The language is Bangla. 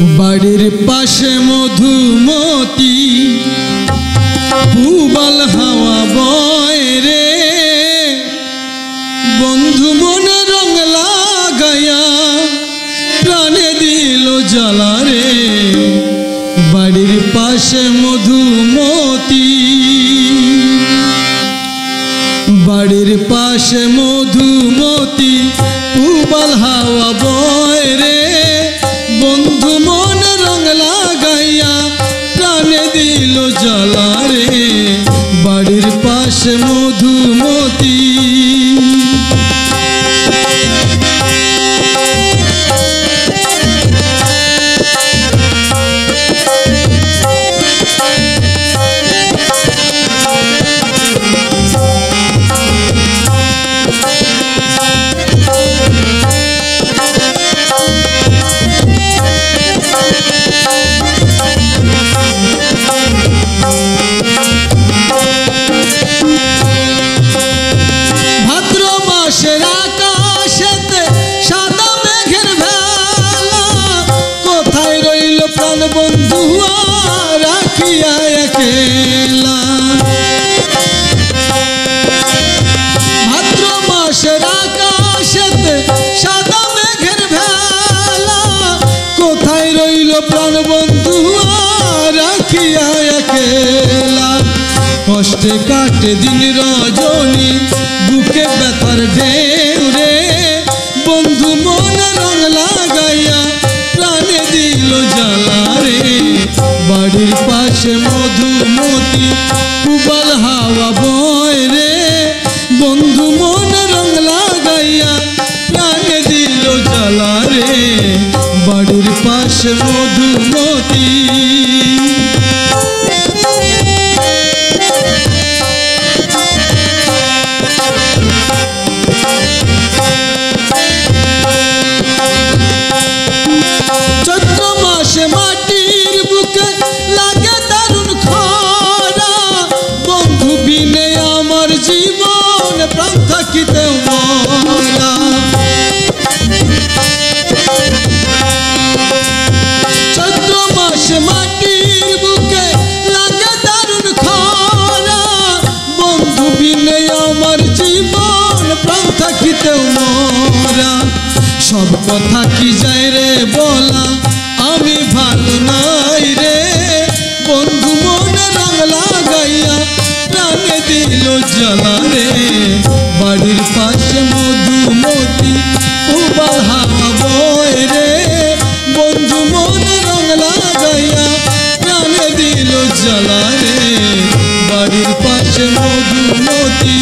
বাড়ির পাশে মধুমতি পুবাল হাওয়া বয় রে, বন্ধু মনে রং লাগায়া প্রাণে দিল জ্বালা রে। বাড়ির পাশে মধুমতি, বাড়ির পাশে মধুমতি পুবাল হাওয়া বয় রে, বন্ধু মনে রং লাগাইয়া প্রাণে দিল জ্বালা রে। বাড়ির পাশে মধুমতি, বন্ধু রাখিয়া একলা। ভাদ্র মাসের আকাশেতে সাদা মেঘের ভেলা, কোথায় রইল প্রাণ বন্ধু রাখিয়া একলা। কষ্টে কাটে দিন রজনী বুকে ব্যথার ঢেউ রে, বন্ধু মনে রং লাগাইয়া প্রাণে দিল জ্বালা রে। বাড়ির পাশে মধুমতি পুবাল হাওয়া বয় রে, বন্ধু মনে রং লাগাইয়া প্রাণে দিল জ্বালা রে। বাড়ির পাশে মধুমতি, মাটির বুকে লাগে দারুণ খরা, বন্ধু বিনে আমার জীবন প্রাণ থাকিতে মরা। চৈত্র মাসে মাটির বুকে লাগে দারুণ খরা, বন্ধু বিনে আমার জীবন প্রাণ থাকিতে মরা। সব কথা কি যায় রে বলা, আমি ভালো নাই রে, বন্ধু মনে রং লাগাইয়া প্রাণে দিল জ্বালা রে। বাড়ির পাশে মধুমতি পুবাল হাওয়া বয় রে, বন্ধু মনে রং লাগাইয়া প্রাণে দিল জ্বালা রে। বাড়ির পাশে মধুমতি